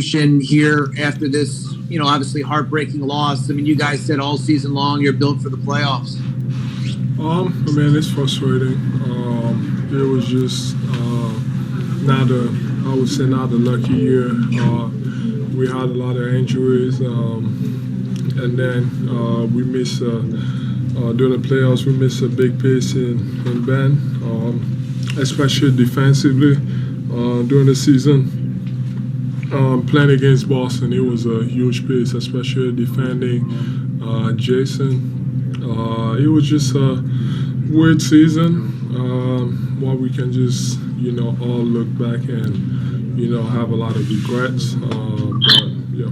celebration here after this, obviously heartbreaking loss? I mean, you guys said all season long you're built for the playoffs. I mean, it's frustrating. It was just not a lucky year. We had a lot of injuries, and then we missed during the playoffs. We missed a big piece in Ben, especially defensively during the season. Playing against Boston, it was a huge piece, especially defending Jason. It was just a weird season. What we can just, all look back and, have a lot of regrets. But yeah.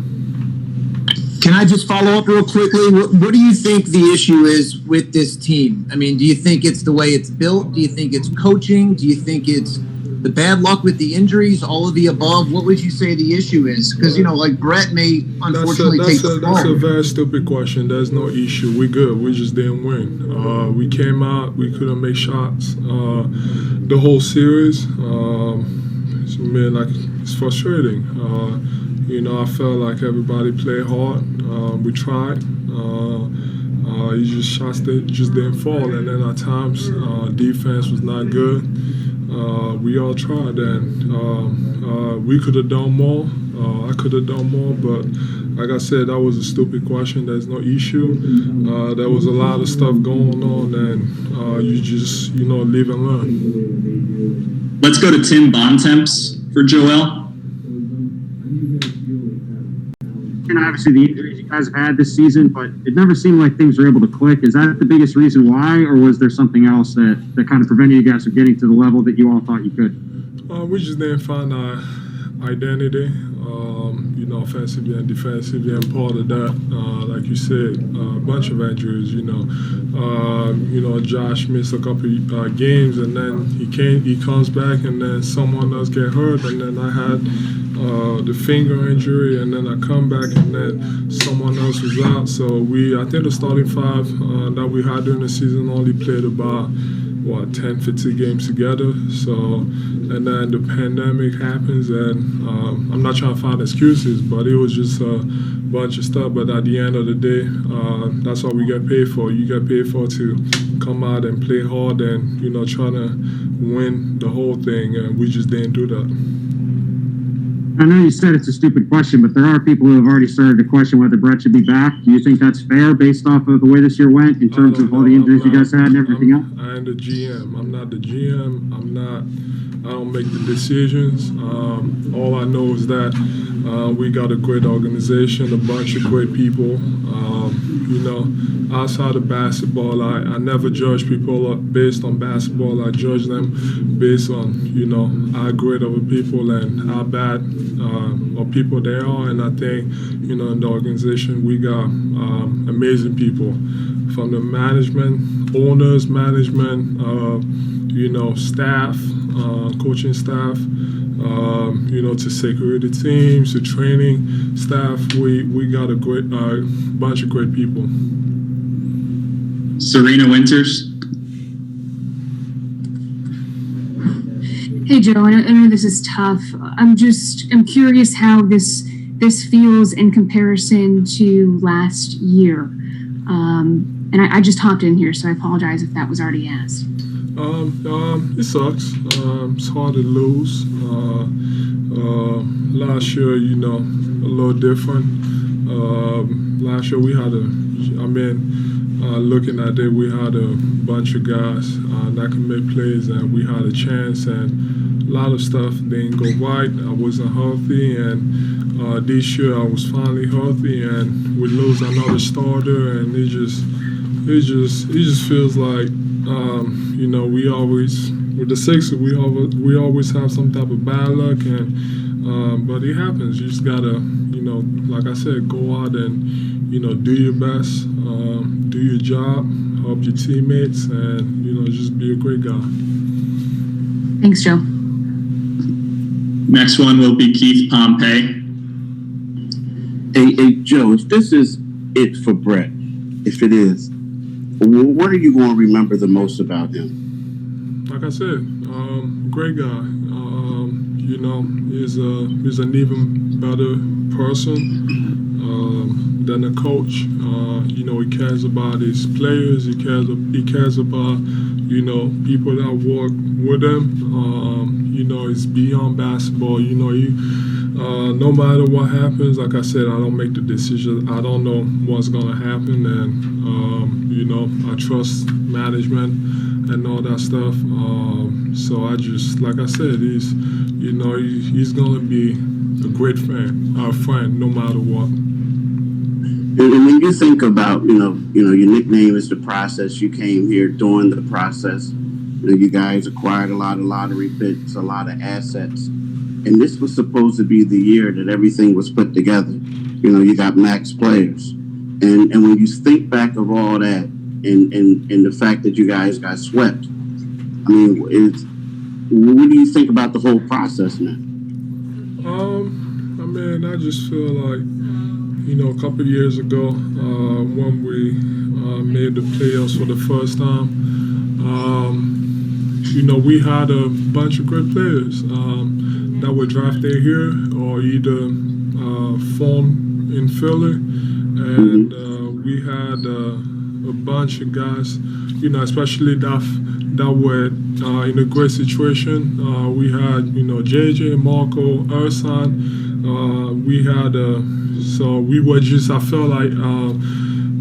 Can I just follow up real quickly? What do you think the issue is with this team? I mean, do you think it's the way it's built? Do you think it's coaching? Do you think it's the bad luck with the injuries? All of the above? What would you say the issue is? Because, like Brett may unfortunately take the fall. That's a very stupid question. There's no issue. We're good. We just didn't win. We came out. We couldn't make shots the whole series. It's frustrating. I felt like everybody played hard. We tried. Shots that just didn't fall. And then at times, defense was not good. We all tried, and we could have done more. I could have done more, but like I said, that was a stupid question. There's no issue. There was a lot of stuff going on, and you just, live and learn. Let's go to Tim Bontemps for Joel. And obviously the injuries you guys have had this season, but it never seemed like things were able to click. Is that the biggest reason why, or was there something else that kind of prevented you guys from getting to the level that you all thought you could? We just didn't find our identity, offensively and defensively, and part of that, like you said, a bunch of injuries. Josh missed a couple games, and then he comes back, and then someone else get hurt, and then I had the finger injury, and then I come back, and then someone else was out. So I think the starting five that we had during the season only played about 10, 15 games together. So, and then the pandemic happens, and I'm not trying to find excuses, but it was just a bunch of stuff. But at the end of the day, that's what we get paid for. You get paid for to come out and play hard and, trying to win the whole thing, and we just didn't do that. I know you said it's a stupid question, but there are people who have already started to question whether Brett should be back. Do you think that's fair based off of the way this year went in terms of all the injuries you guys had and everything else? I'm the GM. I'm not the GM. I don't make the decisions. All I know is that we got a great organization, a bunch of great people. Outside of basketball, I never judge people based on basketball. I judge them based on, how great of a people and how bad of people they are. And I think, in the organization, we got amazing people from the management, owners, management, staff, coaching staff, to security teams, to training staff. We got a great bunch of great people. Serena Winters. Hey Joe, I know this is tough. I'm curious how this feels in comparison to last year. And I just hopped in here, so I apologize if that was already asked. It sucks. It's hard to lose. Last year, a little different. Last year we had looking at it, we had a bunch of guys that could make plays, and we had a chance, and a lot of stuff didn't go right. I wasn't healthy, and this year I was finally healthy, and we lose another starter, and it just feels like, we always, with the Sixers, we always have some type of bad luck, and but it happens. You just gotta, like I said, go out and, do your best, do your job, help your teammates, and, just be a great guy. Thanks, Joe. Next one will be Keith Pompey. Hey, Joe, if this is it for Brett, if it is, what are you going to remember the most about him? Like I said, great guy. He's an even better person than a coach. He cares about his players. He cares about people that work with him. It's beyond basketball. No matter what happens, like I said, I don't make the decision. I don't know what's gonna happen, and I trust management and all that stuff. So I just, like I said, he's gonna be a great friend no matter what. And when you think about, your nickname is the process. You came here during the process. You guys acquired a lot of lottery picks, a lot of assets. And this was supposed to be the year that everything was put together. You got max players. And when you think back of all that and the fact that you guys got swept, what do you think about the whole process, man? I just feel like, a couple of years ago, when we made the playoffs for the first time, we had a bunch of great players that were drafted here or either formed in Philly. And we had a bunch of guys, especially that were in a great situation. We had, JJ, Marco, Ersan. We had, so we were just, I felt like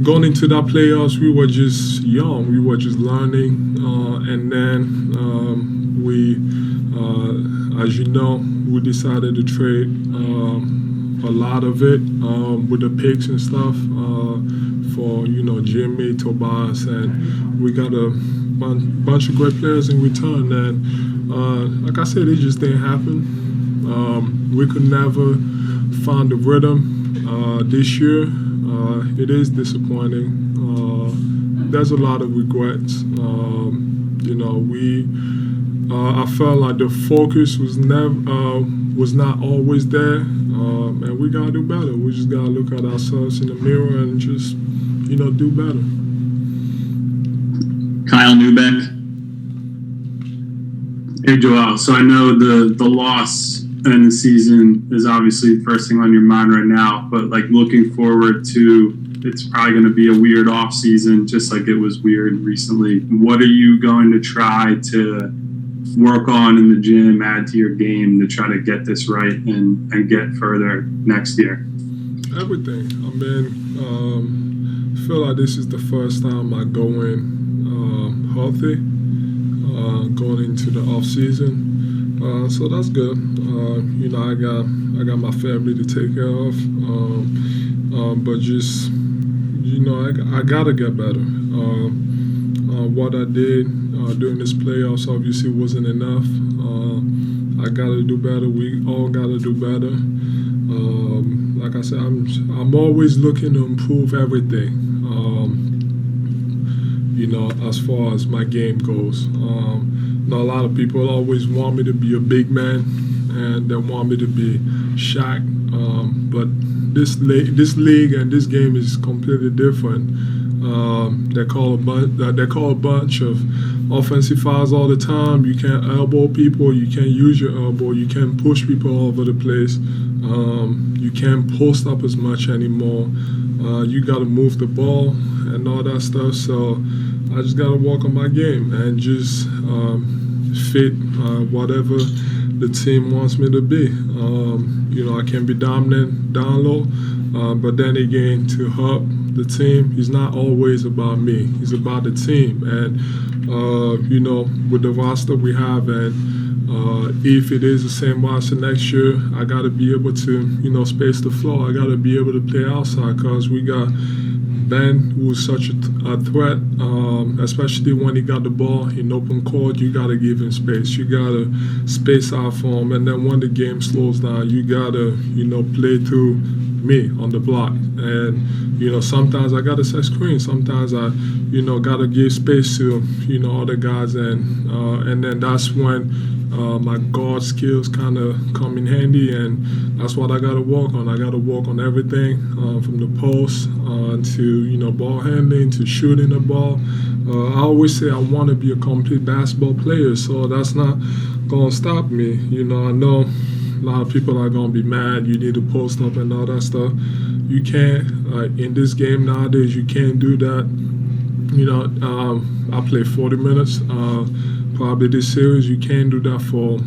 going into that playoffs, we were just young. We were just learning. And then as you know, we decided to trade a lot of it with the picks and stuff for, Jimmy, Tobias, and we got a bunch of great players in return. And like I said, it just didn't happen. We could never find the rhythm this year. It is disappointing. There's a lot of regrets. I felt like the focus was not always there, and we gotta do better. We just gotta look at ourselves in the mirror and just, do better. Kyle Newbeck. Hey Joel, so I know the loss in the season is obviously the first thing on your mind right now, but like looking forward to, it's probably going to be a weird off season, just like it was weird recently. What are you going to try to work on in the gym, add to your game to try to get this right and get further next year? Everything. I feel like this is the first time I go in healthy, going into the off season. So that's good. I got my family to take care of, but just I gotta get better. What I did during this playoffs obviously wasn't enough. I gotta do better. We all gotta do better. Like I said, I'm always looking to improve everything. As far as my game goes. A lot of people always want me to be a big man, and they want me to be Shaq. But this league and this game is completely different. They call a bunch of offensive fouls all the time. You can't elbow people. You can't use your elbow. You can't push people all over the place. You can't post up as much anymore. You got to move the ball and all that stuff. So I just got to work on my game and just fit whatever the team wants me to be. I can be dominant down low, but then again, to help the team, it's not always about me. It's about the team. And, with the roster we have, and if it is the same roster next year, I got to be able to, space the floor. I got to be able to play outside because we got Ben, who's such a threat, especially when he got the ball in open court. You got to give him space. You got to space out for him. And then when the game slows down, you got to, play through me on the block. And, sometimes I got to set screens. Sometimes I, got to give space to, other guys. And then that's when my guard skills kind of come in handy. And that's what I got to work on. I got to work on everything from the post to, ball handling, to shooting the ball. I always say I want to be a complete basketball player, so that's not going to stop me. I know lot of people are gonna be mad. You need to post up and all that stuff. You can't. In this game nowadays, you can't do that. I played 40 minutes. Probably this series, you can't do that for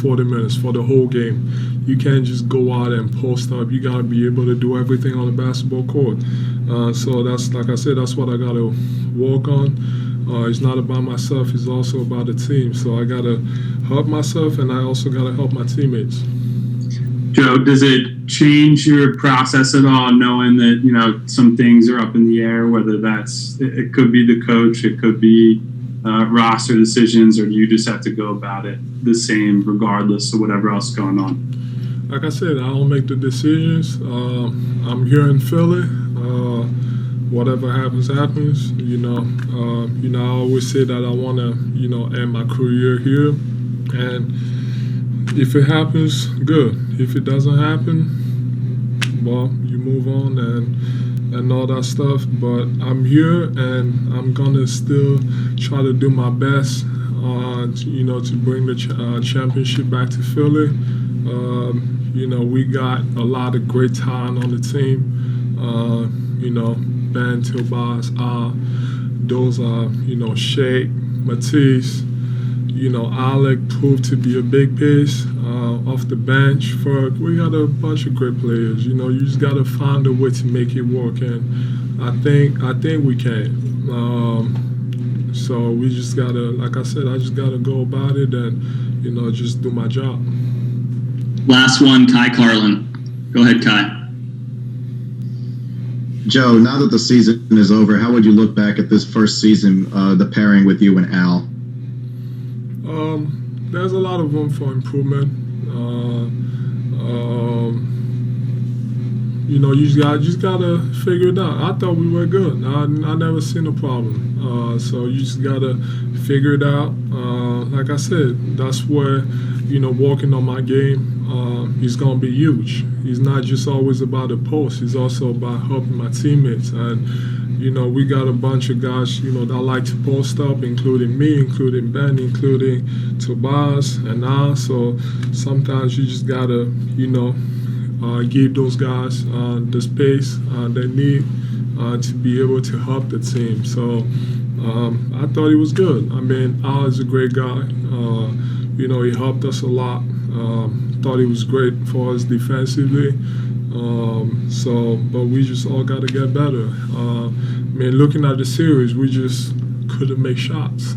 40 minutes for the whole game. You can't just go out and post up. You gotta be able to do everything on the basketball court. So that's, like I said, that's what I gotta work on. It's not about myself, it's also about the team. So I gotta help myself, and I also gotta help my teammates. Joe, does it change your process at all, knowing that some things are up in the air, whether it could be the coach, it could be roster decisions, or do you just have to go about it the same regardless of whatever else is going on? Like I said, I don't make the decisions. I'm here in Philly. Whatever happens, happens. I always say that I want to, end my career here. And if it happens, good. If it doesn't happen, well, you move on and all that stuff. But I'm here, and I'm gonna still try to do my best, to bring the championship back to Philly. We got a lot of great talent on the team. Ben, Tobias, those are, Shake, Matisse, Alec proved to be a big piece off the bench. We got a bunch of great players. You just got to find a way to make it work, and I think we can. So we just gotta, like I said, I just gotta go about it and just do my job. Last one, Kai Carlin. Go ahead, Kai. Joe, now that the season is over, how would you look back at this first season, the pairing with you and Al? There's a lot of room for improvement. You just gotta figure it out. I thought we were good. I never seen a problem. So you just gotta figure it out. Like I said, that's where working on my game is gonna be huge. It's not just always about the post. It's also about helping my teammates. And we got a bunch of guys that like to post up, including me, including Ben, including Tobias and I. So sometimes you just gotta give those guys the space they need to be able to help the team. So I thought he was good. I mean, Al is a great guy. He helped us a lot. Thought he was great for us defensively. But we just all got to get better. Looking at the series, we just couldn't make shots,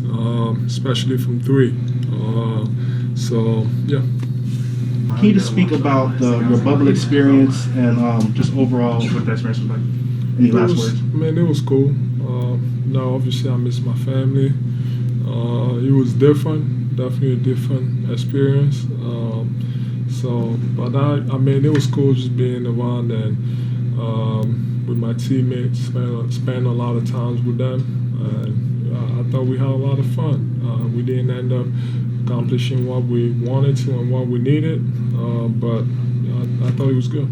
especially from three. Yeah. Can you just speak about your bubble experience and just overall what that experience was like? Any last words? It was cool. Obviously I miss my family. It was different, definitely a different experience. It was cool just being around and with my teammates, spend a lot of times with them. And I thought we had a lot of fun. We didn't end up accomplishing what we wanted to and what we needed, but I thought it was good.